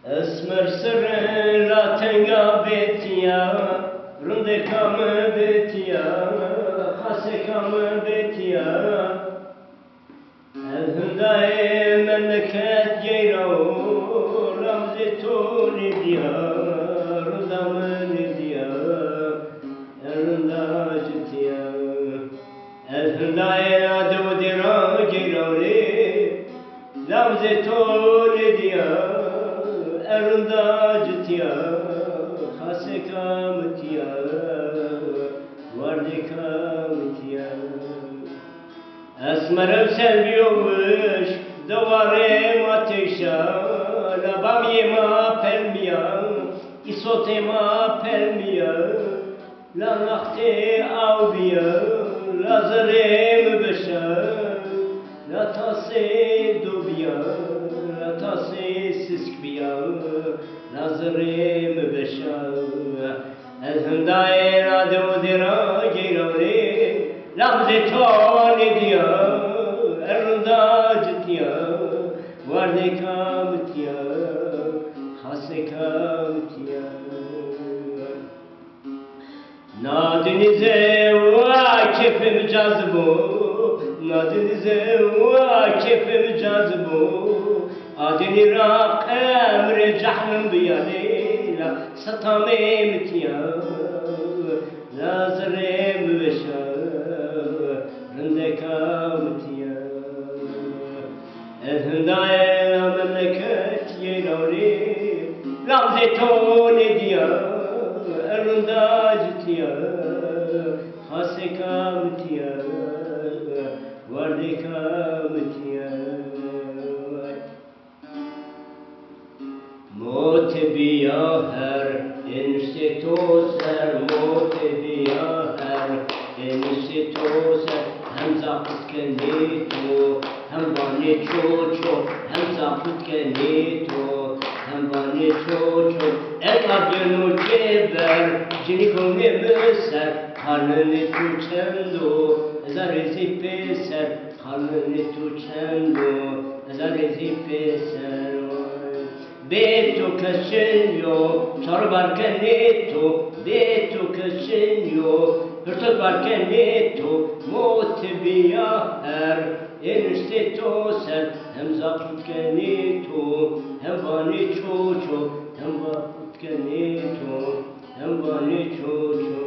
اسمر سر لا تنقى بيتيا رندكم بيتيا خاسكم بيتيا الهنداي مملكة جيرو رمزتو لديا رندم لديا الهنداجتيا الهنداي عدو ديرا جيرو لي رمزتو لديا Erundacıtya, hasekamıtya, vardikamıtya. Esmerem selviyormuş, davarem ateşa, labam yema pelmiya, isotema pelmiya, la nakte avbiya, lazarem beşa, la tase dubiya, la tase siskbiya, nazarem beşa. Elhindai radu dira giravni, lamzeton diya, erundacıtya, vardikamıtya, hasekamıtya. Nadinize vakifim cazbu, nadinize vakifim cazbu, adini raq emre cahnem biyaleyla, satamemtya, lazrem beşa, rindekamtya. Elhindai la memleket yeravni, lamzeton diya, erundacıtya, hasekamtya, vardikamtya. Motebiya her enişte tozer, motebiya her enişte tozer. Hem zapıt kenito, hem bani çoço, hem zapıt kenito, hem bani çoço. El abdenu keber, cinikom nemeser, karnını tuçendo, ezarezi peser, karnını tuçendo, ezarezi peser. Beto kasenyo, çarbarken neto, beto kasenyo, hırtot varken neto, motibiya her, enişte toser, hem zaputken neto, hem bani çoço, hem vaputken neto, hem bani çoço.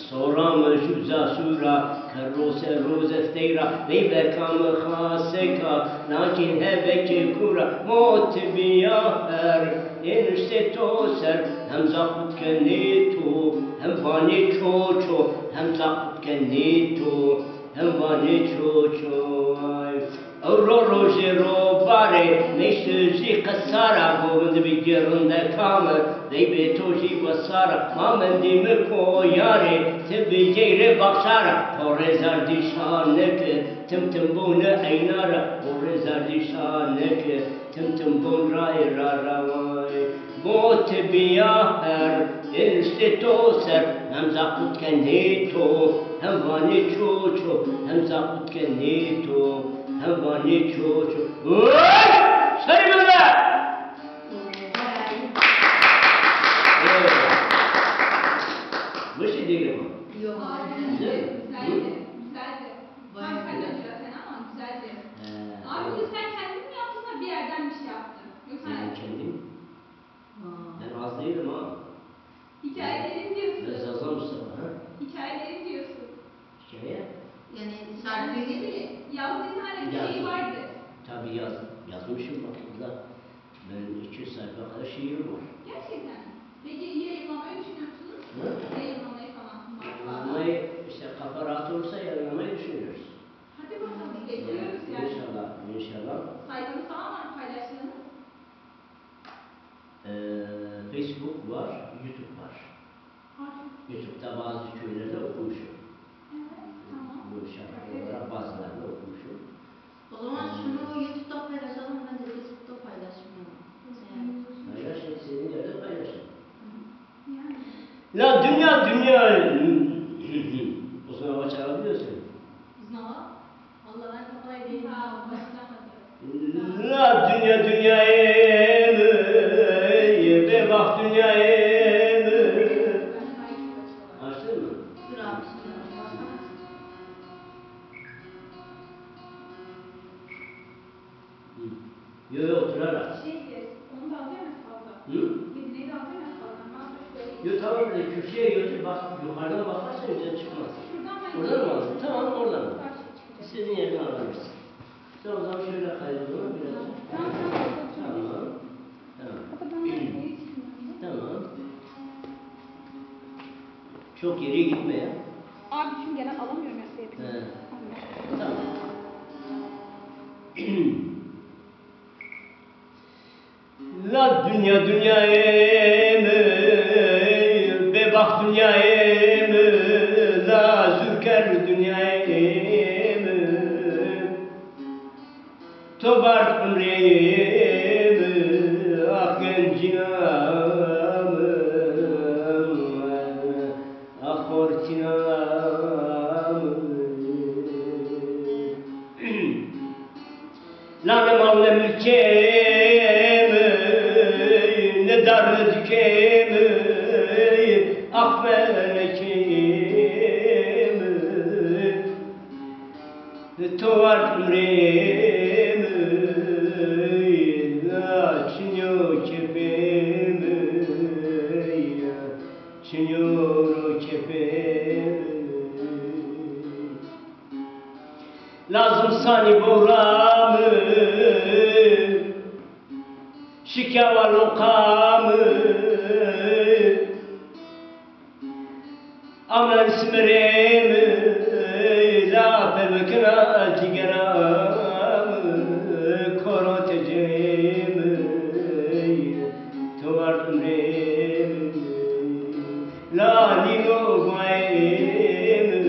Soram juza sura, karose roze steyra, veyve kam khaseka, nakin hebeke kura, motibiya her, enişte toser, hem zaputken neto, hem bani çoço, hem zaputken neto, hem bani çoço. Ro roje ro bare, neşji kasara, govund bigirunde kamer, deybe toji basara, mamendi mi koyare, tibi geyre bakşara, pore zardişaneke, tim tim bunu aynara, pore zardişaneke, tim tim bun ray raravay. Motibiya her, enişte toser, hem zaputken neto, hem vani çoço, hem zaputken neto, hem vani çoço. Sayın bana! Bu şey değil ama. Yok. Güzel mi? Güzeldi. Tam kaynadı zaten ama güzeldi. Abi bunu sen kendin mi yaptın da bir yerden bir şey yaptın? Yoksa Ben kendim. Ben az değilim ha. hikayelerin diyorsun. Ben Zazan Mustafa ha. Hikayelerin diyorsun. Hikaye? Yani şarkı değil mi? Yazdığın hani bir şey vardı. Tabii yazmışım bak burada. Ben 200 sayfa kadar şiirim var. Gerçekten. Peki yayınlamayı düşünüyor musunuz? Hı? Yayınlamayı falan. Yayınlamayı işte kafa rahat olursa yayınlamayı düşünüyoruz. Hadi bakalım bekliyoruz yani. İnşallah, inşallah. Sayfanız falan var mı paylaştığınız? Facebook var, YouTube var. YouTube'da bazı köylerde okumuşum. Evet, tamam. Bu şarkı olarak bazılarını okumuşum. O zaman şunu YouTube'da paylaşalım, ben de Facebook'ta paylaşmayalım. Paylaşın, senin yerde paylaşın. Yani. La dünya. O zaman hava çalabiliyorsun. Znova? Allah'ın kolay değil. Ha, başlamadı. La dünya dünyayı mı? Be bak dünyayı mı? Ben belki başlamadım. Açtın mı? Dur abi şimdi başlamaz. Yok yok oturarak. Onu da alacağım ya fazla. Hı? Medine'yi de alacağım ya fazla. Ben şöyle Yok tamam böyle kürsüye götür bak yukarıdan bakarsan güzel çıkmaz. şuradan ben Oradan mı aldın? Tamam oradan. Karşı çıkacak. İstediğin yerden alabilirsin. Sen o zaman şöyle kaydırma biraz. Tamam, Tamam. Tamam. Fakat ben Medine'yi çıkmıyorum. Tamam. Çok geriye gitme ya. Abi çünkü genel alamıyorum ya He. sevdiğim. Tamam. La dünya dünyayı mı? Be bak dünyayı mı? La zülker dünyayı mı? Tobart ömreyi mi? Ah gencinamı ah hortinamı La ne mal ne mülkem ne dar ne dükem ah melekim Tuvar ömrüm la çinyo kepim çinyo kepim Lazım sani boramı şikava lokamı Aman smeremi la pevkina cigeramı Koro tecemi tuvar ömremi La nino guayemi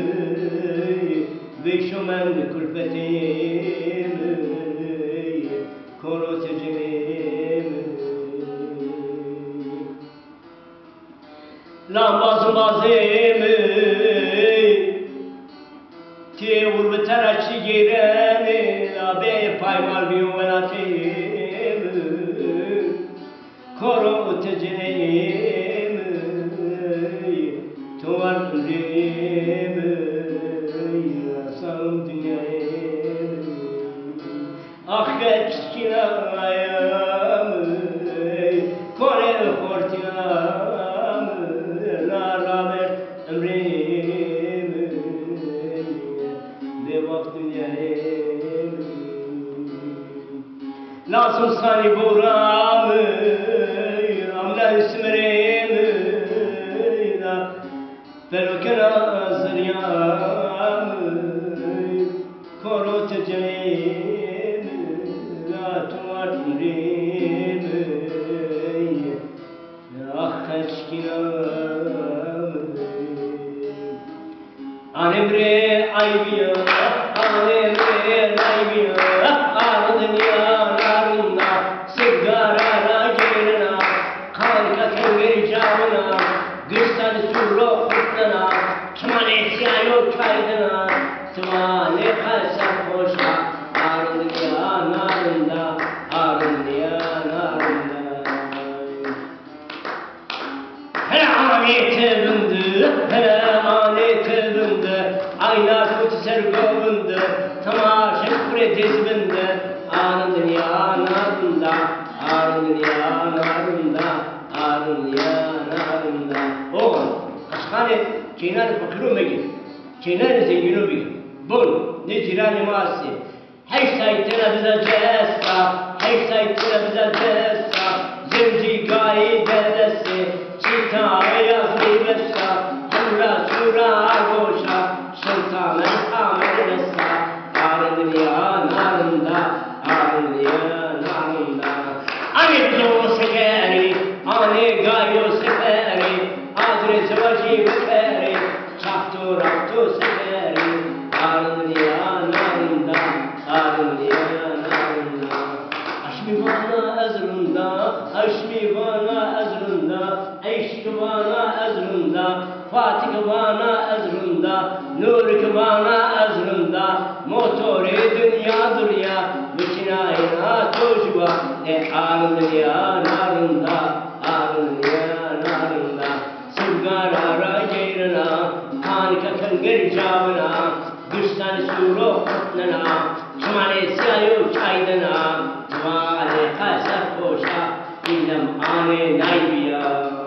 Beşomen kulpetim Koro tecemi Lambazım bazım Te vurbe teraçı gireni Abe paymal biyovenatim Koro tecenim Tuvar ömrüm Asam dünyayım Ah geçkinayım Kore hortinam La rahmet ömrüm Ve bak dünyayım Lazım sani buramı Amla ismerim Felokena zıryam Koro tecenim La tuvar ömrüm Ah kaçkinam Anemre aybiya Anemre aybiya Ağrı dünya narında Sigara gelina Kanka tengeri camına Gürsel surro kutlana Kımane siyayo kaydına Tımane kalsam hoşa Ağrı dünya narında Ağrı dünya narında Hele anete bindi, hele anete bindi Ayna kutu sergovindi, tamaşa kure dizbindi Ağrı dünya narında, ağrı dünya narında Ağrı dünya narında Oğlum, aşkane çeynani fakiru megi Çeynani zenginu bigi Bul, ne cirani masi Hey saytına bize cessa Hey saytına bize cessa Zemci gayi dedesi Çitaya yazdı bessa Hemra sura goşa Şıltamen amer bessa Ağrı dünya narında Ağrı dünya narında Ani bizo sekeri Ani gayo sekeri Adresi vacı bekeri Çaktı raktı sekeri Ağrı dünya narında Ağrı dünya narında Aşmi bana ezrunda Aşmi bana ezrunda Eşk bana ezrunda Fatih bana ezrunda Nur bana ezrunda Motori yadır ya Vıçınayına tuşba arındır ya narında arındır ya narında Sırgarara ceyrına Hanika kıngır camına Güstan suro kutnana Çumane siyayo çaydana Tuvale kasar koşa İlem ane naybiya